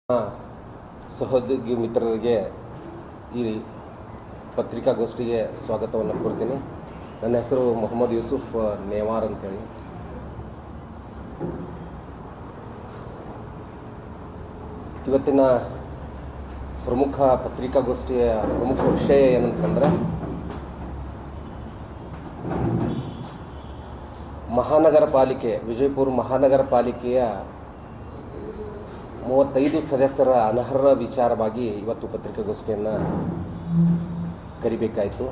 ಸಹೋದ್ಯೋಗಿ ಮಿತ್ರರಿಗೆ ಈ ಪತ್ರಿಕಾಗೋಷ್ಠಿಗೆ ಸ್ವಾಗತವನ್ನು ಕೋರ್ತೀನಿ. ನನ್ನ ಹೆಸರು ಮೊಹಮ್ಮದ್ ಯೂಸುಫ್ ನೇವಾರ್ ಅಂತೇಳಿ. ಇವತ್ತಿನ ಪ್ರಮುಖ ಪತ್ರಿಕಾಗೋಷ್ಠಿಯ ಪ್ರಮುಖ ವಿಷಯ ಏನಂತಂದರೆ, ಮಹಾನಗರ ಪಾಲಿಕೆ ವಿಜಯಪುರ ಮಹಾನಗರ ಪಾಲಿಕೆಯ 35 ಸದಸ್ಯರ ಅನರ್ಹ ವಿಚಾರವಾಗಿ ಇವತ್ತು ಪತ್ರಿಕಾಗೋಷ್ಠಿಯನ್ನು ಕರಿಬೇಕಾಯಿತು.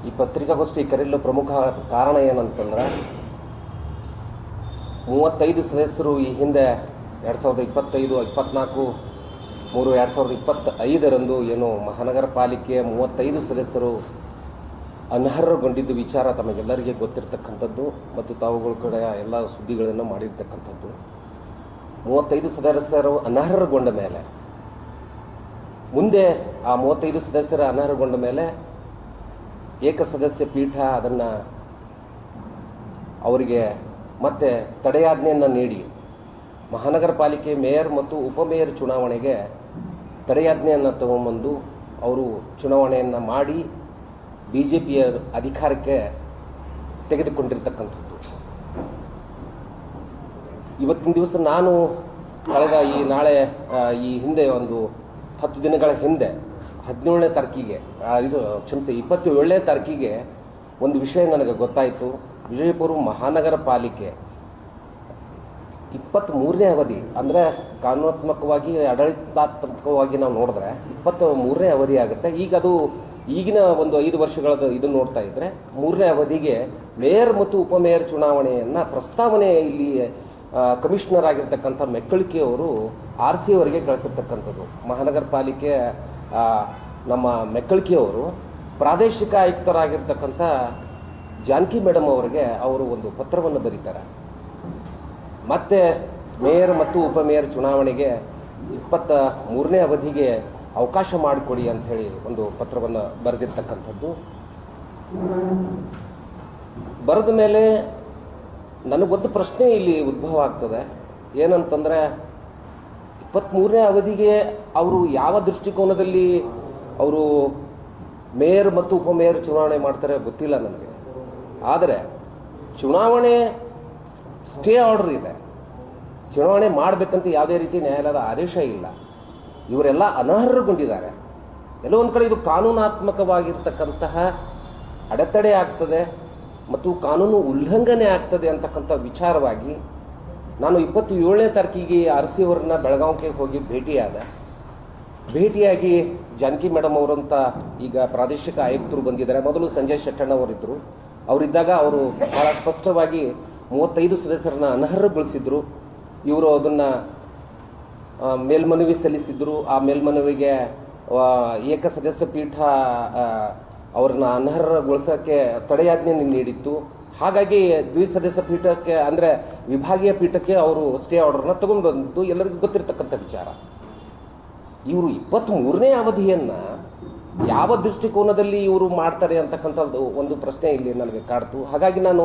ಈ ಪತ್ರಿಕಾಗೋಷ್ಠಿ ಕರೆಯಲು ಪ್ರಮುಖ ಕಾರಣ ಏನಂತಂದ್ರೆ, 35 ಸದಸ್ಯರು ಈ ಹಿಂದೆ 2025-24/3/2025 ಏನು ಮಹಾನಗರ ಪಾಲಿಕೆಯ 35 ಸದಸ್ಯರು ಅನರ್ಹಗೊಂಡಿದ್ದು ವಿಚಾರ ತಮಗೆಲ್ಲರಿಗೆ ಗೊತ್ತಿರತಕ್ಕಂಥದ್ದು ಮತ್ತು ತಾವುಗಳ ಕಡೆ ಎಲ್ಲ ಸುದ್ದಿಗಳನ್ನು ಮಾಡಿರ್ತಕ್ಕಂಥದ್ದು. 35 ಸದಸ್ಯರು ಅನರ್ಹಗೊಂಡ ಮೇಲೆ ಮುಂದೆ ಆ 35 ಸದಸ್ಯರ ಅನರ್ಹಗೊಂಡ ಮೇಲೆ ಏಕಸದಸ್ಯ ಪೀಠ ಅದನ್ನು ಅವರಿಗೆ ಮತ್ತೆ ತಡೆಯಾಜ್ಞೆಯನ್ನು ನೀಡಿ ಮಹಾನಗರ ಪಾಲಿಕೆ ಮೇಯರ್ ಮತ್ತು ಉಪಮೇಯರ್ ಚುನಾವಣೆಗೆ ತಡೆಯಾಜ್ಞೆಯನ್ನು ತಗೊಂಬಂದು ಅವರು ಚುನಾವಣೆಯನ್ನು ಮಾಡಿ BJPಯ ಅಧಿಕಾರಕ್ಕೆ ತೆಗೆದುಕೊಂಡಿರ್ತಕ್ಕಂಥದ್ದು. ಇವತ್ತಿನ ದಿವಸ ನಾನು ಕಳೆದ ಈ ಹಿಂದೆ ಒಂದು 10 ದಿನಗಳ ಹಿಂದೆ 17ನೇ ತಾರೀಕಿಗೆ 27ನೇ ತಾರೀಕಿಗೆ ಒಂದು ವಿಷಯ ನನಗೆ ಗೊತ್ತಾಯಿತು. ವಿಜಯಪುರ ಮಹಾನಗರ ಪಾಲಿಕೆ 23ನೇ ಅವಧಿ, ಅಂದರೆ ಕಾನೂನಾತ್ಮಕವಾಗಿ ಆಡಳಿತಾತ್ಮಕವಾಗಿ ನಾವು ನೋಡಿದ್ರೆ 23ನೇ ಅವಧಿ ಆಗುತ್ತೆ. ಈಗ ಅದು ಈಗಿನ ಒಂದು 5 ವರ್ಷಗಳದ್ದು ಇದನ್ನು ನೋಡ್ತಾ ಇದ್ದರೆ 3ನೇ ಅವಧಿಗೆ ಮೇಯರ್ ಮತ್ತು ಉಪಮೇಯರ್ ಚುನಾವಣೆಯನ್ನು ಪ್ರಸ್ತಾವನೆ ಇಲ್ಲಿ ಕಮಿಷನರ್ ಆಗಿರ್ತಕ್ಕಂಥ ಮೆಕ್ಕಳಿಕೆಯವರು RC ಅವರಿಗೆ ಕಳಿಸಿರ್ತಕ್ಕಂಥದ್ದು. ಮಹಾನಗರ ಪಾಲಿಕೆ ನಮ್ಮ ಮೆಕ್ಕಳಿಕೆಯವರು ಪ್ರಾದೇಶಿಕ ಆಯುಕ್ತರಾಗಿರ್ತಕ್ಕಂಥ ಜಾನಕಿ ಮೇಡಮ್ ಅವರಿಗೆ ಅವರು ಒಂದು ಪತ್ರವನ್ನು ಬರೀತಾರೆ. ಮತ್ತೆ ಮೇಯರ್ ಮತ್ತು ಉಪಮೇಯರ್ ಚುನಾವಣೆಗೆ 23ನೇ ಅವಧಿಗೆ ಅವಕಾಶ ಮಾಡಿಕೊಡಿ ಅಂಥೇಳಿ ಒಂದು ಪತ್ರವನ್ನು ಬರೆದಿರ್ತಕ್ಕಂಥದ್ದು. ಬರೆದ ಮೇಲೆ ನನಗೊಂದು ಪ್ರಶ್ನೆ ಇಲ್ಲಿ ಉದ್ಭವ ಆಗ್ತದೆ. ಏನಂತಂದರೆ, 23ನೇ ಅವಧಿಗೆ ಅವರು ಯಾವ ದೃಷ್ಟಿಕೋನದಲ್ಲಿ ಅವರು ಮೇಯರ್ ಮತ್ತು ಉಪಮೇಯರ್ ಚುನಾವಣೆ ಮಾಡ್ತಾರೆ ಗೊತ್ತಿಲ್ಲ ನನಗೆ. ಆದರೆ ಚುನಾವಣೆ ಸ್ಟೇ ಆರ್ಡರ್ ಇದೆ, ಚುನಾವಣೆ ಮಾಡಬೇಕಂತ ಯಾವುದೇ ರೀತಿ ನ್ಯಾಯಾಲಯದ ಆದೇಶ ಇಲ್ಲ. ಇವರೆಲ್ಲ ಅನರ್ಹಗೊಂಡಿದ್ದಾರೆ. ಎಲ್ಲೋ ಒಂದು ಕಡೆ ಇದು ಕಾನೂನಾತ್ಮಕವಾಗಿರ್ತಕ್ಕಂತಹ ಅಡೆತಡೆ ಆಗ್ತದೆ ಮತ್ತು ಕಾನೂನು ಉಲ್ಲಂಘನೆ ಆಗ್ತದೆ ಅಂತಕ್ಕಂಥ ವಿಚಾರವಾಗಿ ನಾನು 27ನೇ ತಾರೀಕಿಗೆ RC ಅವರನ್ನ ಬೆಳಗಾವಿಗೆ ಹೋಗಿ ಭೇಟಿಯಾಗಿ ಜಾನಕಿ ಮೇಡಮ್ ಅವರಂತ ಈಗ ಪ್ರಾದೇಶಿಕ ಆಯುಕ್ತರು ಬಂದಿದ್ದಾರೆ. ಮೊದಲು ಸಂಜಯ್ ಶೆಟ್ಟಣ್ಣವರಿದ್ದರು. ಅವರಿದ್ದಾಗ ಅವರು ಭಾಳ ಸ್ಪಷ್ಟವಾಗಿ 35 ಸದಸ್ಯರನ್ನ ಅನರ್ಹಗೊಳಿಸಿದ್ರು. ಇವರು ಅದನ್ನು ಮೇಲ್ಮನವಿ ಸಲ್ಲಿಸಿದ್ರು. ಆ ಮೇಲ್ಮನವಿಗೆ ಏಕಸದಸ್ಯ ಪೀಠ ಅವ್ರನ್ನ ಅನರ್ಹಗೊಳಿಸೋಕ್ಕೆ ತಡೆಯಾಜ್ಞೆ ನೀಡಿತ್ತು. ಹಾಗಾಗಿ ದ್ವಿಸದಸ್ಯ ಪೀಠಕ್ಕೆ, ಅಂದರೆ ವಿಭಾಗೀಯ ಪೀಠಕ್ಕೆ ಅವರು ಸ್ಟೇ ಆರ್ಡರ್ನ ತಗೊಂಡು ಬಂದಿದ್ದು ಎಲ್ಲರಿಗೂ ಗೊತ್ತಿರತಕ್ಕಂಥ ವಿಚಾರ. ಇವರು 23ನೇ ಅವಧಿಯನ್ನು ಯಾವ ದೃಷ್ಟಿಕೋನದಲ್ಲಿ ಇವರು ಮಾಡ್ತಾರೆ ಅಂತಕ್ಕಂಥದ್ದು ಒಂದು ಪ್ರಶ್ನೆ ಇಲ್ಲಿ ನನಗೆ ಕಾಡ್ತು. ಹಾಗಾಗಿ ನಾನು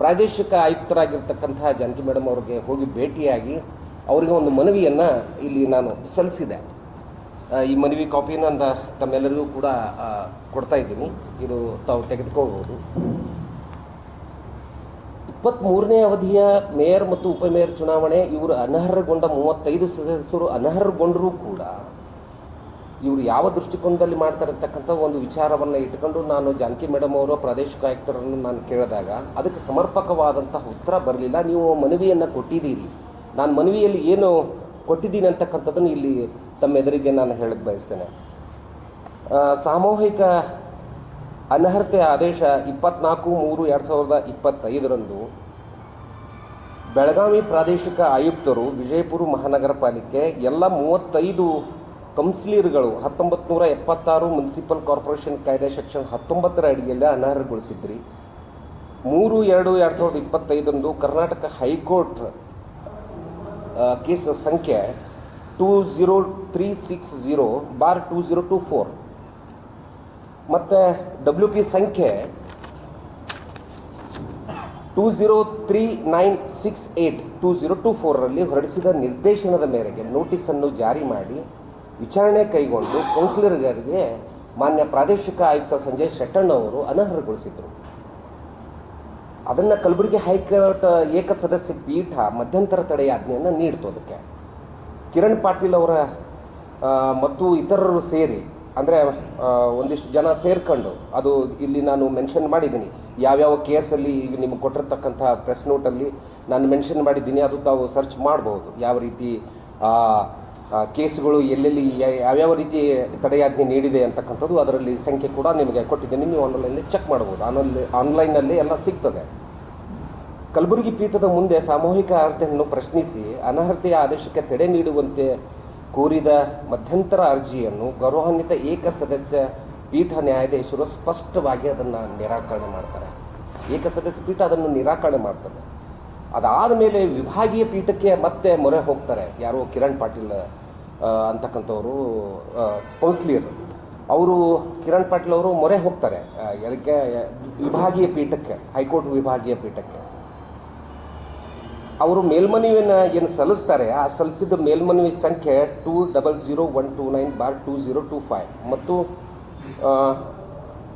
ಪ್ರಾದೇಶಿಕ ಆಯುಕ್ತರಾಗಿರ್ತಕ್ಕಂಥ ಜಾನಕಿ ಮೇಡಮ್ ಅವ್ರಿಗೆ ಹೋಗಿ ಭೇಟಿಯಾಗಿ ಅವರಿಗೆ ಒಂದು ಮನವಿಯನ್ನು ಇಲ್ಲಿ ನಾನು ಸಲ್ಲಿಸಿದೆ. ಈ ಮನವಿ ಕಾಪಿನ ತಮ್ಮೆಲ್ಲರಿಗೂ ಕೂಡ ಕೊಡ್ತಾ ಇದ್ದೀನಿ, ಇದು ತಾವು ತೆಗೆದುಕೊಳ್ಬೋದು. 23ನೇ ಅವಧಿಯ ಮೇಯರ್ ಮತ್ತು ಉಪಮೇಯರ್ ಚುನಾವಣೆ ಇವರು ಅನರ್ಹಗೊಂಡ 35 ಸದಸ್ಯರು ಅನರ್ಹಗೊಂಡರೂ ಕೂಡ ಇವರು ಯಾವ ದೃಷ್ಟಿಕೋನದಲ್ಲಿ ಮಾಡ್ತಾರೆ ಅಂತಕ್ಕಂಥ ಒಂದು ವಿಚಾರವನ್ನು ಇಟ್ಕೊಂಡು ನಾನು ಜಾನಕಿ ಮೇಡಮ್ ಅವರ ಪ್ರಾದೇಶಿಕ ಆಯುಕ್ತರನ್ನು ನಾನು ಕೇಳಿದಾಗ ಅದಕ್ಕೆ ಸಮರ್ಪಕವಾದಂತಹ ಉತ್ತರ ಬರಲಿಲ್ಲ. ನೀವು ಮನವಿಯನ್ನು ಕೊಟ್ಟಿದ್ದೀರಿ, ನಾನು ಮನವಿಯಲ್ಲಿ ಏನು ಕೊಟ್ಟಿದ್ದೀನಿ ಅಂತಕ್ಕಂಥದ್ದನ್ನು ಇಲ್ಲಿ ತಮ್ಮೆದುರಿಗೆ ನಾನು ಹೇಳಕ್ಕೆ ಬಯಸ್ತೇನೆ. ಸಾಮೂಹಿಕ ಅನರ್ಹತೆ ಆದೇಶ 24/3/2025 ಬೆಳಗಾವಿ ಪ್ರಾದೇಶಿಕ ಆಯುಕ್ತರು ವಿಜಯಪುರ ಮಹಾನಗರ ಪಾಲಿಕೆ ಎಲ್ಲ 35 ಕೌನ್ಸಿಲರ್ಗಳು 1976 ಮುನ್ಸಿಪಲ್ ಕಾರ್ಪೊರೇಷನ್ ಕಾಯ್ದೆ ಸೆಕ್ಷನ್ 19ರ ಅಡಿಯಲ್ಲಿ ಅನರ್ಹಗೊಳಿಸಿದ್ರಿ. 3/2/2025 ಕರ್ನಾಟಕ ಹೈಕೋರ್ಟ್ ಕೇಸ್ ಸಂಖ್ಯೆ 20360/2024 ಮತ್ತು WP ಸಂಖ್ಯೆ 203968 ಹೊರಡಿಸಿದ ನಿರ್ದೇಶನದ ಮೇರೆಗೆ ನೋಟಿಸನ್ನು ಜಾರಿ ಮಾಡಿ ವಿಚಾರಣೆ ಕೈಗೊಂಡು ಕೌನ್ಸಿಲರ್ಗಳಿಗೆ ಮಾನ್ಯ ಪ್ರಾದೇಶಿಕ ಆಯುಕ್ತ ಸಂಜಯ್ ಶೆಟ್ಟಣ್ಣವರು ಅನರ್ಹಗೊಳಿಸಿದರು. ಅದನ್ನು ಕಲಬುರಗಿ ಹೈಕೋರ್ಟ್ ಏಕಸದಸ್ಯ ಪೀಠ ಮಧ್ಯಂತರ ತಡೆಯಾಜ್ಞೆಯನ್ನು ನೀಡಿತು. ಅದಕ್ಕೆ ಕಿರಣ್ ಪಾಟೀಲ್ ಅವರ ಮತ್ತು ಇತರರು ಸೇರಿ, ಅಂದರೆ ಒಂದಿಷ್ಟು ಜನ ಸೇರ್ಕೊಂಡು, ಅದು ಇಲ್ಲಿ ನಾನು ಮೆನ್ಷನ್ ಮಾಡಿದ್ದೀನಿ ಯಾವ್ಯಾವ ಕೇಸಲ್ಲಿ ಈಗ ನಿಮಗೆ ಕೊಟ್ಟಿರ್ತಕ್ಕಂಥ ಪ್ರೆಸ್ ನೋಟಲ್ಲಿ ನಾನು ಮೆನ್ಷನ್ ಮಾಡಿದ್ದೀನಿ. ಅದು ತಾವು ಸರ್ಚ್ ಮಾಡ್ಬೋದು ಯಾವ ರೀತಿ ಕೇಸುಗಳು ಎಲ್ಲೆಲ್ಲಿ ಯಾವ್ಯಾವ ರೀತಿ ತಡೆಯಾಜ್ಞೆ ನೀಡಿದೆ ಅಂತಕ್ಕಂಥದ್ದು. ಅದರಲ್ಲಿ ಸಂಖ್ಯೆ ಕೂಡ ನಿಮಗೆ ಕೊಟ್ಟಿದ್ದೀನಿ, ನೀವು ಆನ್ಲೈನಲ್ಲಿ ಚೆಕ್ ಮಾಡ್ಬೋದು. ಆನ್ಲೈನಲ್ಲಿ ಎಲ್ಲ ಸಿಗ್ತದೆ. ಕಲಬುರಗಿ ಪೀಠದ ಮುಂದೆ ಸಾಮೂಹಿಕ ಅರ್ಹತೆಯನ್ನು ಪ್ರಶ್ನಿಸಿ ಅನರ್ಹತೆಯ ಆದೇಶಕ್ಕೆ ತಡೆ ನೀಡುವಂತೆ ಕೋರಿದ ಮಧ್ಯಂತರ ಅರ್ಜಿಯನ್ನು ಗೌರವಾನ್ವಿತ ಏಕಸದಸ್ಯ ಪೀಠ ನ್ಯಾಯಾಧೀಶರು ಸ್ಪಷ್ಟವಾಗಿ ಅದನ್ನು ನಿರಾಕರಣೆ ಮಾಡ್ತಾರೆ. ಏಕಸದಸ್ಯ ಪೀಠ ಅದನ್ನು ನಿರಾಕರಣೆ ಮಾಡ್ತದೆ. ಅದಾದ ಮೇಲೆ ವಿಭಾಗೀಯ ಪೀಠಕ್ಕೆ ಮತ್ತೆ ಮೊರೆ ಹೋಗ್ತಾರೆ. ಯಾರು ಕಿರಣ್ ಪಾಟೀಲ್ ಅಂತಕ್ಕಂಥವರು ಕೌನ್ಸಿಲರ್, ಅವರು ಕಿರಣ್ ಪಾಟೀಲ್ ಅವರು ಮೊರೆ ಹೋಗ್ತಾರೆ ಅದಕ್ಕೆ ವಿಭಾಗೀಯ ಪೀಠಕ್ಕೆ, ಹೈಕೋರ್ಟ್ ವಿಭಾಗೀಯ ಪೀಠಕ್ಕೆ. ಅವರು ಮೇಲ್ಮನವಿಯನ್ನು ಏನು ಸಲ್ಲಿಸ್ತಾರೆ, ಆ ಸಲ್ಲಿಸಿದ ಮೇಲ್ಮನವಿ ಸಂಖ್ಯೆ 200129/2025 ಮತ್ತು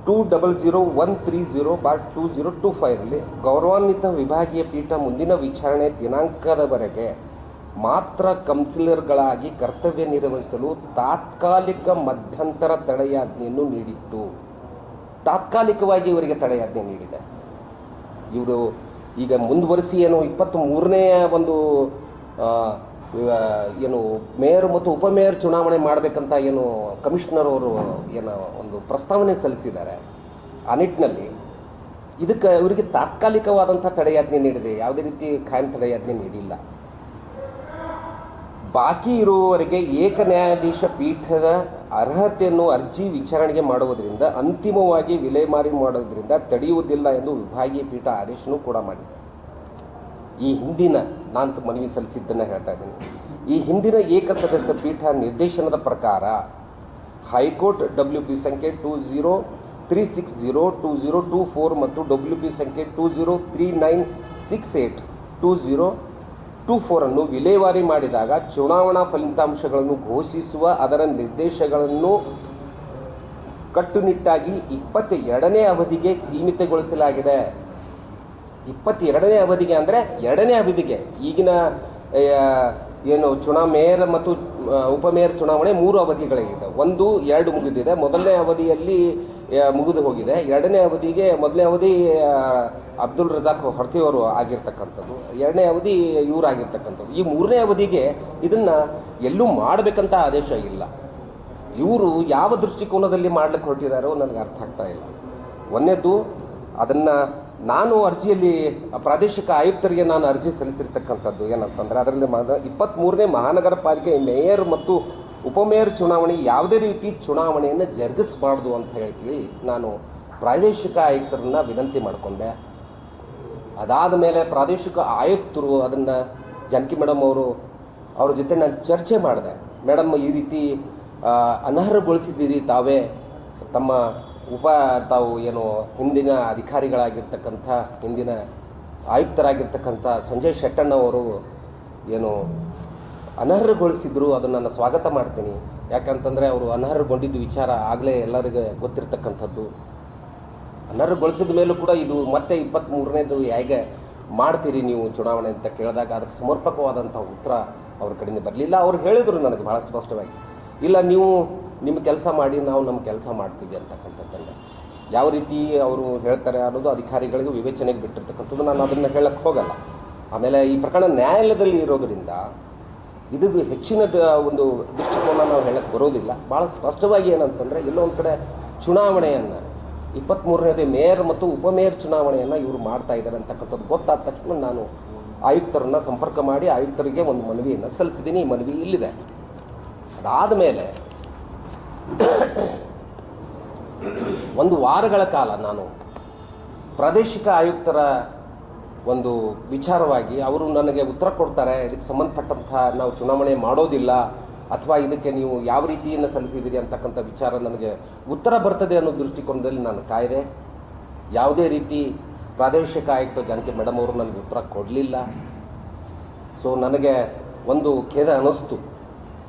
200130/2025 ಗೌರವಾನ್ವಿತ ವಿಭಾಗೀಯ ಪೀಠ ಮುಂದಿನ ವಿಚಾರಣೆ ದಿನಾಂಕದವರೆಗೆ ಮಾತ್ರ ಕೌನ್ಸಿಲರ್ಗಳಾಗಿ ಕರ್ತವ್ಯ ನಿರ್ವಹಿಸಲು ತಾತ್ಕಾಲಿಕ ಮಧ್ಯಂತರ ತಡೆಯಾಜ್ಞೆಯನ್ನು ನೀಡಿತ್ತು. ತಾತ್ಕಾಲಿಕವಾಗಿ ಇವರಿಗೆ ತಡೆಯಾಜ್ಞೆ ನೀಡಿದೆ. ಇವರು ಈಗ ಮುಂದುವರಿಸಿ ಏನು 23ನೇ ಒಂದು ಏನು ಮೇಯರ್ ಮತ್ತು ಉಪಮೇಯರ್ ಚುನಾವಣೆ ಮಾಡಬೇಕಂತ ಏನು ಕಮಿಷನರ್ ಅವರು ಏನು ಒಂದು ಪ್ರಸ್ತಾವನೆ ಸಲ್ಲಿಸಿದ್ದಾರೆ. ಆ ನಿಟ್ಟಿನಲ್ಲಿ ಇದಕ್ಕೆ ಇವರಿಗೆ ತಾತ್ಕಾಲಿಕವಾದಂಥ ತಡೆಯಾಜ್ಞೆ ನೀಡಿದೆ, ಯಾವುದೇ ರೀತಿ ಖಾಯಂ ತಡೆಯಾಜ್ಞೆ ನೀಡಿಲ್ಲ. ಬಾಕಿ ಇರುವವರೆಗೆ ಏಕ ನ್ಯಾಯಾಧೀಶ ಪೀಠದ ಅರ್ಹತೆಯನ್ನು ಅರ್ಜಿ ವಿಚಾರಣೆಗೆ ಮಾಡುವುದರಿಂದ ಅಂತಿಮವಾಗಿ ವಿಲೇವಾರಿ ಮಾಡುವುದರಿಂದ ತಡೆಯುವುದಿಲ್ಲ ಎಂದು ವಿಭಾಗೀಯ ಪೀಠ ಆದೇಶನೂ ಕೂಡ ಮಾಡಿದೆ. ಈ ಹಿಂದಿನ ನಾನು ಮನವಿ ಸಲ್ಲಿಸಿದ್ದನ್ನು ಹೇಳ್ತಾ ಇದ್ದೀನಿ. ಈ ಹಿಂದಿನ ಏಕಸದಸ್ಯ ಪೀಠ ನಿರ್ದೇಶನದ ಪ್ರಕಾರ ಹೈಕೋರ್ಟ್ WP ಸಂಖ್ಯೆ 2036020224 ಮತ್ತು WP ಸಂಖ್ಯೆ 2039682024 ಅನ್ನು ವಿಲೇವಾರಿ ಮಾಡಿದಾಗ ಚುನಾವಣಾ ಫಲಿತಾಂಶಗಳನ್ನು ಘೋಷಿಸುವ ಅದರ ನಿರ್ದೇಶಗಳನ್ನು ಕಟ್ಟುನಿಟ್ಟಾಗಿ 22ನೇ ಅವಧಿಗೆ ಸೀಮಿತಗೊಳಿಸಲಾಗಿದೆ. 22ನೇ ಅವಧಿಗೆ ಅಂದರೆ 2ನೇ ಅವಧಿಗೆ. ಈಗಿನ ಏನು ಮೇಯರ್ ಮತ್ತು ಉಪಮೇಯರ್ ಚುನಾವಣೆ 3 ಅವಧಿಗಳಿದೆ. 1, 2 ಮುಗಿದಿದೆ. ಮೊದಲನೇ ಅವಧಿಯಲ್ಲಿ ಮುಗಿದು ಹೋಗಿದೆ. 2ನೇ ಅವಧಿಗೆ ಮೊದಲನೇ ಅವಧಿ ಅಬ್ದುಲ್ ರಜಾಕ್ ಹೊರತಿಯವರು ಆಗಿರ್ತಕ್ಕಂಥದ್ದು, 2ನೇ ಅವಧಿ ಇವರು ಆಗಿರ್ತಕ್ಕಂಥದ್ದು. ಈ 3ನೇ ಅವಧಿಗೆ ಇದನ್ನು ಎಲ್ಲೂ ಮಾಡಬೇಕಂತ ಆದೇಶ ಇಲ್ಲ. ಇವರು ಯಾವ ದೃಷ್ಟಿಕೋನದಲ್ಲಿ ಮಾಡ್ಲಿಕ್ಕೆ ಹೊರಟಿದ್ದಾರೋ ನನಗೆ ಅರ್ಥ ಆಗ್ತಾ ಇಲ್ಲ. ಒಂದನೇದು, ಅದನ್ನು ನಾನು ಅರ್ಜಿಯಲ್ಲಿ ಪ್ರಾದೇಶಿಕ ಆಯುಕ್ತರಿಗೆ ನಾನು ಅರ್ಜಿ ಸಲ್ಲಿಸಿರ್ತಕ್ಕಂಥದ್ದು ಏನಂತಂದರೆ, ಅದರಲ್ಲಿ 23ನೇ ಮಹಾನಗರ ಪಾಲಿಕೆ ಮೇಯರ್ ಮತ್ತು ಉಪಮೇಯರ್ ಚುನಾವಣೆ ಯಾವುದೇ ರೀತಿ ಚುನಾವಣೆಯನ್ನು ಜರುಗಿಸಬಾರ್ದು ಅಂತ ಹೇಳ್ತೀವಿ ನಾನು ಪ್ರಾದೇಶಿಕ ಆಯುಕ್ತರನ್ನ ವಿನಂತಿ ಮಾಡಿಕೊಂಡೆ. ಅದಾದ ಮೇಲೆ ಪ್ರಾದೇಶಿಕ ಆಯುಕ್ತರು ಅದನ್ನು ಜಾನಕಿ ಮೇಡಮ್ ಅವ್ರ ಜೊತೆ ನಾನು ಚರ್ಚೆ ಮಾಡಿದೆ. ಮೇಡಮ್, ಈ ರೀತಿ ಅನರ್ಹಗೊಳಿಸಿದ್ದೀರಿ ತಾವೇ, ತಾವು ಏನು ಹಿಂದಿನ ಅಧಿಕಾರಿಗಳಾಗಿರ್ತಕ್ಕಂಥ ಹಿಂದಿನ ಆಯುಕ್ತರಾಗಿರ್ತಕ್ಕಂಥ ಸಂಜಯ್ ಶೆಟ್ಟಣ್ಣವರು ಏನು ಅನರ್ಹಗೊಳಿಸಿದ್ರು, ಅದನ್ನು ನಾನು ಸ್ವಾಗತ ಮಾಡ್ತೀನಿ. ಯಾಕಂತಂದರೆ ಅವರು ಅನರ್ಹಗೊಂಡಿದ್ದು ವಿಚಾರ ಆಗಲೇ ಎಲ್ಲರಿಗೆ ಗೊತ್ತಿರ್ತಕ್ಕಂಥದ್ದು. ಅನರ್ಹಗೊಳಿಸಿದ ಮೇಲೂ ಕೂಡ ಇದು ಮತ್ತೆ 23ನೇದು ಹೇಗೆ ಮಾಡ್ತೀರಿ ನೀವು ಚುನಾವಣೆ ಅಂತ ಕೇಳಿದಾಗ ಅದಕ್ಕೆ ಸಮರ್ಪಕವಾದಂಥ ಉತ್ತರ ಅವ್ರ ಕಡೆಯಿಂದ ಬರಲಿಲ್ಲ. ಅವ್ರು ಹೇಳಿದರು ನನಗೆ ಭಾಳ ಸ್ಪಷ್ಟವಾಗಿ, ಇಲ್ಲ ನೀವು ನಿಮ್ಮ ಕೆಲಸ ಮಾಡಿ, ನಾವು ನಮ್ಮ ಕೆಲಸ ಮಾಡ್ತೀವಿ ಅಂತಕ್ಕಂಥದ್ದನ್ನು. ಯಾವ ರೀತಿ ಅವರು ಹೇಳ್ತಾರೆ ಅನ್ನೋದು ಅಧಿಕಾರಿಗಳಿಗೆ ವಿವೇಚನೆಗೆ ಬಿಟ್ಟಿರ್ತಕ್ಕಂಥದ್ದು. ನಾನು ಅದನ್ನು ಹೇಳಕ್ಕೆ ಹೋಗಲ್ಲ. ಆಮೇಲೆ ಈ ಪ್ರಕರಣ ನ್ಯಾಯಾಲಯದಲ್ಲಿ ಇರೋದರಿಂದ ಇದು ಹೆಚ್ಚಿನ ಒಂದು ದೃಷ್ಟಿಕೋನ ನಾವು ಹೇಳಕ್ಕೆ ಬರೋದಿಲ್ಲ. ಭಾಳ ಸ್ಪಷ್ಟವಾಗಿ ಏನಂತಂದರೆ, ಎಲ್ಲೋ ಒಂದು ಕಡೆ ಚುನಾವಣೆಯನ್ನು 23ನೇದೇ ಮೇಯರ್ ಮತ್ತು ಉಪಮೇಯರ್ ಚುನಾವಣೆಯನ್ನು ಇವರು ಮಾಡ್ತಾ ಇದ್ದಾರೆ ಅಂತಕ್ಕಂಥದ್ದು ಗೊತ್ತಾದ ತಕ್ಷಣ ನಾನು ಆಯುಕ್ತರನ್ನು ಸಂಪರ್ಕ ಮಾಡಿ ಆಯುಕ್ತರಿಗೆ ಒಂದು ಮನವಿಯನ್ನು ಸಲ್ಲಿಸಿದ್ದೀನಿ. ಈ ಮನವಿ ಇಲ್ಲಿದೆ. ಅದಾದ ಮೇಲೆ 1 ವಾರಗಳ ಕಾಲ ನಾನು ಪ್ರಾದೇಶಿಕ ಆಯುಕ್ತರ ಒಂದು ವಿಚಾರವಾಗಿ ಅವರು ನನಗೆ ಉತ್ತರ ಕೊಡ್ತಾರೆ, ಇದಕ್ಕೆ ಸಂಬಂಧಪಟ್ಟಂಥ ನಾವು ಚುನಾವಣೆ ಮಾಡೋದಿಲ್ಲ ಅಥವಾ ಇದಕ್ಕೆ ನೀವು ಯಾವ ರೀತಿಯನ್ನು ಸಲ್ಲಿಸಿದ್ದೀರಿ ಅಂತಕ್ಕಂಥ ವಿಚಾರ ನನಗೆ ಉತ್ತರ ಬರ್ತದೆ ಅನ್ನೋ ದೃಷ್ಟಿಕೋನದಲ್ಲಿ ನಾನು ಕಾಯ್ದೆ. ಯಾವುದೇ ರೀತಿ ಪ್ರಾದೇಶಿಕ ಆಯುಕ್ತ ಜಾನಕಿ ಮೇಡಮ್ ಅವರು ನನಗೆ ಉತ್ತರ ಕೊಡಲಿಲ್ಲ. ಸೊ ನನಗೆ ಒಂದು ಖೇದ ಅನ್ನಿಸ್ತು.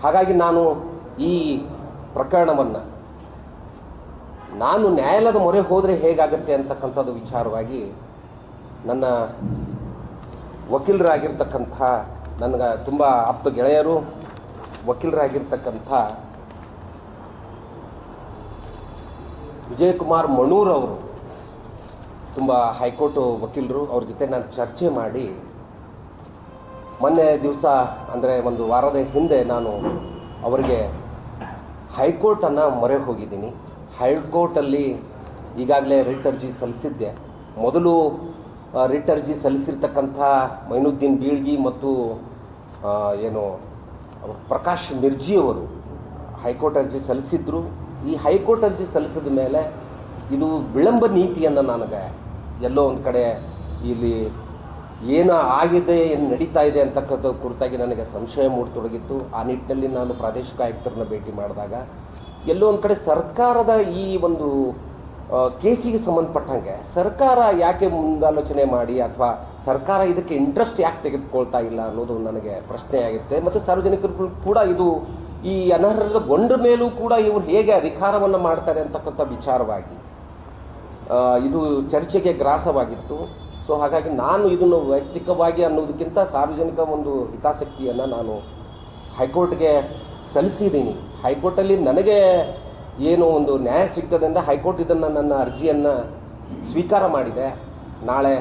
ಹಾಗಾಗಿ ನಾನು ಈ ಪ್ರಕರಣವನ್ನು ನಾನು ನ್ಯಾಯಾಲಯದ ಮೊರೆ ಹೋದರೆ ಹೇಗಾಗುತ್ತೆ ಅಂತಕ್ಕಂಥದ್ದು ವಿಚಾರವಾಗಿ ನನ್ನ ವಕೀಲರಾಗಿರ್ತಕ್ಕಂಥ ನನಗೆ ತುಂಬ ಆಪ್ತ ಗೆಳೆಯರು ವಕೀಲರಾಗಿರ್ತಕ್ಕಂಥ ವಿಜಯಕುಮಾರ್ ಮಣೂರ್ ಅವರು, ತುಂಬ ಹೈಕೋರ್ಟ್ ವಕೀಲರು, ಅವ್ರ ಜೊತೆ ನಾನು ಚರ್ಚೆ ಮಾಡಿ ಮೊನ್ನೆ ದಿವಸ ಅಂದರೆ ಒಂದು ವಾರದ ಹಿಂದೆ ನಾನು ಅವರಿಗೆ ಹೈಕೋರ್ಟನ್ನು ಮೊರೆ ಹೋಗಿದ್ದೀನಿ. ಹೈಕೋರ್ಟಲ್ಲಿ ಈಗಾಗಲೇ ರಿಟ್ ಅರ್ಜಿ ಸಲ್ಲಿಸಿದ್ದೆ. ಮೊದಲು ರಿಟ್ ಅರ್ಜಿ ಸಲ್ಲಿಸಿರ್ತಕ್ಕಂಥ ಮೈನುದ್ದೀನ್ ಬೀಳ್ಗಿ ಮತ್ತು ಪ್ರಕಾಶ್ ಮಿರ್ಜಿ ಅವರು ಹೈಕೋರ್ಟ್ ಅರ್ಜಿ ಸಲ್ಲಿಸಿದ್ರು. ಈ ಹೈಕೋರ್ಟ್ ಅರ್ಜಿ ಸಲ್ಲಿಸಿದ ಮೇಲೆ ಇದು ವಿಳಂಬ ನೀತಿಯನ್ನು ನನಗೆ ಎಲ್ಲೋ ಒಂದು ಕಡೆ ಇಲ್ಲಿ ಏನು ಆಗಿದೆ, ಏನು ನಡೀತಾ ಇದೆ ಅಂತಕ್ಕಂಥ ಕುರಿತಾಗಿ ನನಗೆ ಸಂಶಯ ಮೂಡತೊಡಗಿತ್ತು. ಆ ನಿಟ್ಟಿನಲ್ಲಿ ನಾನು ಪ್ರಾದೇಶಿಕ ಆಯುಕ್ತರನ್ನ ಭೇಟಿ ಮಾಡಿದಾಗ ಎಲ್ಲೋ ಒಂದು ಕಡೆ ಸರ್ಕಾರದ ಈ ಒಂದು ಕೇಸಿಗೆ ಸಂಬಂಧಪಟ್ಟಂಗೆ ಸರ್ಕಾರ ಯಾಕೆ ಮುಂದಾಲೋಚನೆ ಮಾಡಿ ಅಥವಾ ಸರ್ಕಾರ ಇದಕ್ಕೆ ಇಂಟ್ರೆಸ್ಟ್ ಯಾಕೆ ತೆಗೆದುಕೊಳ್ತಾ ಇಲ್ಲ ಅನ್ನೋದು ನನಗೆ ಪ್ರಶ್ನೆ ಆಗುತ್ತೆ. ಮತ್ತು ಸಾರ್ವಜನಿಕರು ಕೂಡ ಇದು ಈ ಅನರ್ಹಗೊಂಡ ಮೇಲೂ ಕೂಡ ಇವರು ಹೇಗೆ ಅಧಿಕಾರವನ್ನು ಮಾಡ್ತಾರೆ ಅಂತಕ್ಕಂಥ ವಿಚಾರವಾಗಿ ಇದು ಚರ್ಚೆಗೆ ಗ್ರಾಸವಾಗಿತ್ತು. ಸೊ ಹಾಗಾಗಿ ನಾನು ಇದನ್ನು ವೈಯಕ್ತಿಕವಾಗಿ ಅನ್ನೋದಕ್ಕಿಂತ ಸಾರ್ವಜನಿಕ ಒಂದು ಹಿತಾಸಕ್ತಿಯನ್ನು ನಾನು ಹೈಕೋರ್ಟ್ಗೆ ಸಲ್ಲಿಸಿದ್ದೀನಿ. ಹೈಕೋರ್ಟಲ್ಲಿ ನನಗೆ ಏನು ಒಂದು ನ್ಯಾಯ ಸಿಗ್ತದೆ ಹೈಕೋರ್ಟ್ ಇದನ್ನು ನನ್ನ ಅರ್ಜಿಯನ್ನು ಸ್ವೀಕಾರ ಮಾಡಿದೆ. ನಾಳೆ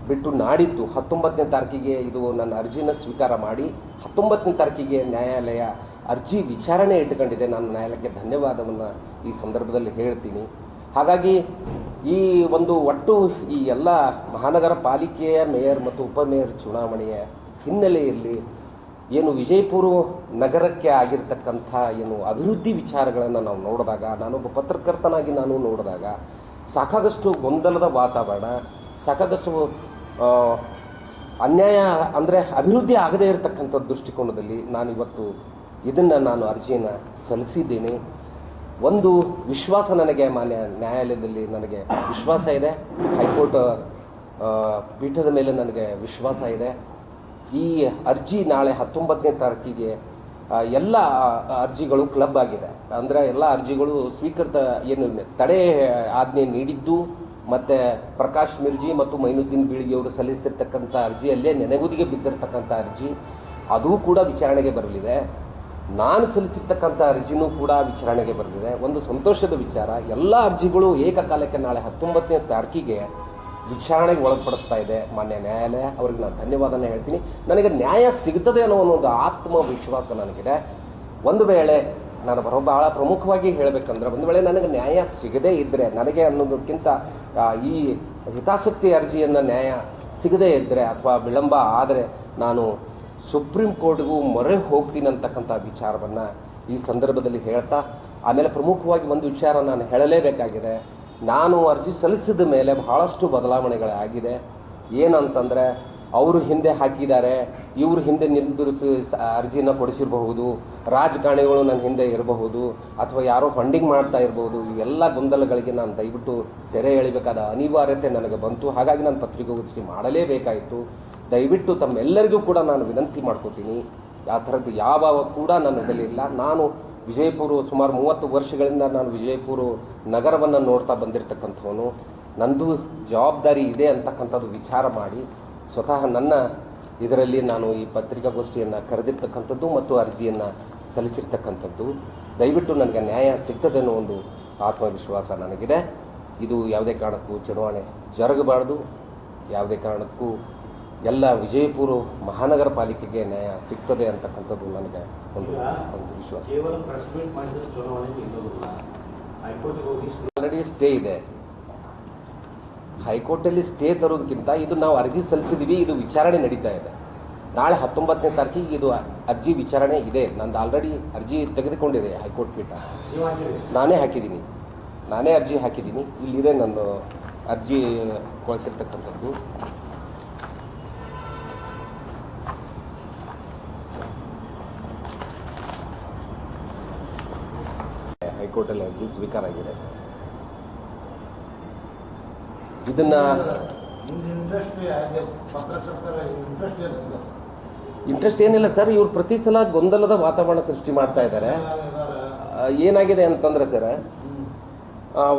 ಬಿಟ್ಟು ನಾಡಿದ್ದು 19ನೇ ತಾರೀಕಿಗೆ ಇದು ನನ್ನ ಅರ್ಜಿನ ಸ್ವೀಕಾರ ಮಾಡಿ 19ನೇ ತಾರೀಕಿಗೆ ನ್ಯಾಯಾಲಯ ಅರ್ಜಿ ವಿಚಾರಣೆ ಇಟ್ಟುಕೊಂಡಿದೆ. ನಾನು ನ್ಯಾಯಾಲಯಕ್ಕೆ ಧನ್ಯವಾದವನ್ನು ಈ ಸಂದರ್ಭದಲ್ಲಿ ಹೇಳ್ತೀನಿ. ಹಾಗಾಗಿ ಈ ಒಂದು ಒಟ್ಟು ಈ ಎಲ್ಲ ಮಹಾನಗರ ಪಾಲಿಕೆಯ ಮೇಯರ್ ಮತ್ತು ಉಪಮೇಯರ್ ಚುನಾವಣೆಯ ಹಿನ್ನೆಲೆಯಲ್ಲಿ ಏನು ವಿಜಯಪುರ ನಗರಕ್ಕೆ ಆಗಿರ್ತಕ್ಕಂಥ ಏನು ಅಭಿವೃದ್ಧಿ ವಿಚಾರಗಳನ್ನು ನಾವು ನೋಡಿದಾಗ, ನಾನೊಬ್ಬ ಪತ್ರಕರ್ತನಾಗಿ ನಾನು ನೋಡಿದಾಗ ಸಾಕಾಗಷ್ಟು ಗೊಂದಲದ ವಾತಾವರಣ, ಸಾಕಾಗಷ್ಟು ಅನ್ಯಾಯ ಅಂದರೆ ಅಭಿವೃದ್ಧಿ ಆಗದೇ ಇರತಕ್ಕಂಥ ದೃಷ್ಟಿಕೋನದಲ್ಲಿ ನಾನಿವತ್ತು ಇದನ್ನು ನಾನು ಅರ್ಜಿಯನ್ನು ಸಲ್ಲಿಸಿದ್ದೀನಿ. ಒಂದು ವಿಶ್ವಾಸ ನನಗೆ ಮಾನ್ಯ ನ್ಯಾಯಾಲಯದಲ್ಲಿ ನನಗೆ ವಿಶ್ವಾಸ ಇದೆ, ಹೈಕೋರ್ಟ್ ಪೀಠದ ಮೇಲೆ ನನಗೆ ವಿಶ್ವಾಸ ಇದೆ. ಈ ಅರ್ಜಿ ನಾಳೆ 19ನೇ ತಾರೀಕಿಗೆ ಎಲ್ಲ ಅರ್ಜಿಗಳು ಕ್ಲಬ್ ಆಗಿದೆ. ಅಂದರೆ ಎಲ್ಲ ಅರ್ಜಿಗಳು ಸ್ವೀಕೃತ ಏನು ತಡೆ ಆಜ್ಞೆ ನೀಡಿದ್ದು ಮತ್ತು ಪ್ರಕಾಶ್ ಮಿರ್ಜಿ ಮತ್ತು ಮೈನುದ್ದೀನ್ ಬೀಳ್ಗಿ ಅವರು ಸಲ್ಲಿಸಿರ್ತಕ್ಕಂಥ ಅರ್ಜಿಯಲ್ಲೇ ನೆನೆಗುದಿಗೆ ಬಿದ್ದಿರ್ತಕ್ಕಂಥ ಅರ್ಜಿ ಅದೂ ಕೂಡ ವಿಚಾರಣೆಗೆ ಬರಲಿದೆ. ನಾನು ಸಲ್ಲಿಸಿರ್ತಕ್ಕಂಥ ಅರ್ಜಿನೂ ಕೂಡ ವಿಚಾರಣೆಗೆ ಬರಲಿದೆ. ಒಂದು ಸಂತೋಷದ ವಿಚಾರ, ಎಲ್ಲ ಅರ್ಜಿಗಳು ಏಕಕಾಲಕ್ಕೆ ನಾಳೆ 19ನೇ ತಾರೀಕಿಗೆ ವಿಚಾರಣೆಗೆ ಒಳಪಡಿಸ್ತಾ ಇದೆ ಮಾನ್ಯ ನ್ಯಾಯಾಲಯ. ಅವ್ರಿಗೆ ನಾನು ಧನ್ಯವಾದನೆ ಹೇಳ್ತೀನಿ. ನನಗೆ ನ್ಯಾಯ ಸಿಗ್ತದೆ ಅನ್ನೋ ಒಂದು ಆತ್ಮವಿಶ್ವಾಸ ನನಗಿದೆ. ಒಂದು ವೇಳೆ ನಾನು ಭಾಳ ಪ್ರಮುಖವಾಗಿ ಹೇಳಬೇಕಂದ್ರೆ, ಒಂದು ವೇಳೆ ನನಗೆ ನ್ಯಾಯ ಸಿಗದೇ ಇದ್ದರೆ, ನನಗೆ ಅನ್ನೋದಕ್ಕಿಂತ ಈ ಹಿತಾಸಕ್ತಿ ಅರ್ಜಿಯನ್ನು ನ್ಯಾಯ ಸಿಗದೇ ಇದ್ದರೆ ಅಥವಾ ವಿಳಂಬ ಆದರೆ ನಾನು ಸುಪ್ರೀಂ ಕೋರ್ಟ್ಗೂ ಮೊರೆ ಹೋಗ್ತೀನಿ ಅಂತಕ್ಕಂಥ ವಿಚಾರವನ್ನು ಈ ಸಂದರ್ಭದಲ್ಲಿ ಹೇಳ್ತಾ, ಆಮೇಲೆ ಪ್ರಮುಖವಾಗಿ ಒಂದು ವಿಚಾರ ನಾನು ಹೇಳಲೇಬೇಕಾಗಿದೆ. ನಾನು ಅರ್ಜಿ ಸಲ್ಲಿಸಿದ ಮೇಲೆ ಬಹಳಷ್ಟು ಬದಲಾವಣೆಗಳಾಗಿದೆ. ಏನಂತಂದರೆ, ಅವರು ಹಿಂದೆ ಹಾಕಿದ್ದಾರೆ, ಇವರು ಹಿಂದೆ ನಿರ್ಧರಿಸಿ ಅರ್ಜಿನ ಕೊಡಿಸಿರಬಹುದು, ರಾಜಕಾರಣಿಗಳು ನನ್ನ ಹಿಂದೆ ಇರಬಹುದು, ಅಥವಾ ಯಾರೋ ಫಂಡಿಂಗ್ ಮಾಡ್ತಾ ಇರಬಹುದು. ಇವೆಲ್ಲ ಗೊಂದಲಗಳಿಗೆ ನಾನು ದಯವಿಟ್ಟು ತೆರೆ ಎಳಿಬೇಕಾದ ಅನಿವಾರ್ಯತೆ ನನಗೆ ಬಂತು. ಹಾಗಾಗಿ ನಾನು ಪತ್ರಿಕಾಗೋಷ್ಠಿ ಮಾಡಲೇಬೇಕಾಯಿತು. ದಯವಿಟ್ಟು ತಮ್ಮೆಲ್ಲರಿಗೂ ಕೂಡ ನಾನು ವಿನಂತಿ ಮಾಡ್ಕೋತೀನಿ, ಆ ಥರದ್ದು ಯಾವ ಕೂಡ ನನ್ನಲ್ಲಿ ಇಲ್ಲ. ನಾನು ವಿಜಯಪುರ ಸುಮಾರು 30 ವರ್ಷಗಳಿಂದ ನಾನು ವಿಜಯಪುರ ನಗರವನ್ನು ನೋಡ್ತಾ ಬಂದಿರತಕ್ಕಂಥವನು. ನಂದು ಜವಾಬ್ದಾರಿ ಇದೆ ಅಂತಕ್ಕಂಥದ್ದು ವಿಚಾರ ಮಾಡಿ ಸ್ವತಃ ನನ್ನ ಇದರಲ್ಲಿ ನಾನು ಈ ಪತ್ರಿಕಾಗೋಷ್ಠಿಯನ್ನು ಕರೆದಿರ್ತಕ್ಕಂಥದ್ದು ಮತ್ತು ಅರ್ಜಿಯನ್ನು ಸಲ್ಲಿಸಿರ್ತಕ್ಕಂಥದ್ದು. ದಯವಿಟ್ಟು ನನಗೆ ನ್ಯಾಯ ಸಿಗ್ತದೆ ಅನ್ನೋ ಒಂದು ಆತ್ಮವಿಶ್ವಾಸ ನನಗಿದೆ. ಇದು ಯಾವುದೇ ಕಾರಣಕ್ಕೂ ಚುನಾವಣೆ ಜರುಗಬಾರ್ದು, ಯಾವುದೇ ಕಾರಣಕ್ಕೂ ಎಲ್ಲ ವಿಜಯಪುರ ಮಹಾನಗರ ಪಾಲಿಕೆಗೆ ನ್ಯಾಯ ಸಿಗ್ತದೆ ಅಂತಕ್ಕಂಥದ್ದು ನನಗೆ ಒಂದು ವಿಶ್ವಾಸ. ಆಲ್ರೆಡಿ ಸ್ಟೇ ಇದೆ. ಹೈಕೋರ್ಟಲ್ಲಿ ಸ್ಟೇ ತರೋದಕ್ಕಿಂತ ಇದು ನಾವು ಅರ್ಜಿ ಸಲ್ಲಿಸಿದ್ದೀವಿ, ಇದು ವಿಚಾರಣೆ ನಡೀತಾ ಇದೆ. ನಾಳೆ 19ನೇ ತಾರೀಕಿಗೆ ಇದು ಅರ್ಜಿ ವಿಚಾರಣೆ ಇದೆ. ನಂದು ಆಲ್ರೆಡಿ ಅರ್ಜಿ ತೆಗೆದುಕೊಂಡಿದೆ ಹೈಕೋರ್ಟ್ ಪೀಠ. ನಾನೇ ಅರ್ಜಿ ಹಾಕಿದ್ದೀನಿ. ಇಲ್ಲಿದೆ ನನ್ನ ಅರ್ಜಿ ಕಳಿಸಿರ್ತಕ್ಕಂಥದ್ದು. ಹೈಕೋರ್ಟಲ್ಲಿ ಅರ್ಜಿ ಸ್ವೀಕಾರ ಆಗಿದೆ. ಇದನ್ನು ಇಂಟ್ರೆಸ್ಟ್ ಏನಿಲ್ಲ ಸರ್, ಇವ್ರು ಪ್ರತಿ ಸಲ ಗೊಂದಲದ ವಾತಾವರಣ ಸೃಷ್ಟಿ ಮಾಡ್ತಾ ಇದ್ದಾರೆ. ಏನಾಗಿದೆ ಅಂತಂದ್ರೆ ಸರ್,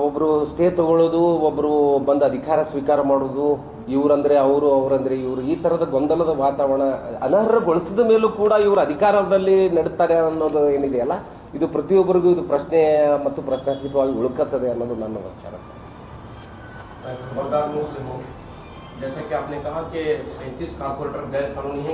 ಒಬ್ಬರು ಸ್ಟೇ ತಗೊಳ್ಳೋದು, ಒಬ್ಬರು ಬಂದು ಅಧಿಕಾರ ಸ್ವೀಕಾರ ಮಾಡೋದು, ಇವರಂದ್ರೆ ಅವರು, ಅವರಂದ್ರೆ ಇವರು, ಈ ಥರದ ಗೊಂದಲದ ವಾತಾವರಣ ಅನರ್ಹಗೊಳಿಸಿದ ಮೇಲೂ ಕೂಡ ಇವರು ಅಧಿಕಾರದಲ್ಲಿ ನಡೀತಾರೆ ಅನ್ನೋದು ಏನಿದೆಯಲ್ಲ, ಇದು ಪ್ರತಿಯೊಬ್ಬರಿಗೂ ಇದು ಪ್ರಶ್ನೆ ಮತ್ತು ಪ್ರಶ್ನಾತೀತವಾಗಿ ಉಳ್ಕತ್ತದೆ ಅನ್ನೋದು ನನ್ನ ವಿಚಾರ. जैसा कि आपने कहा कि 35 कारपोरेटर गैर कानूनी हैं.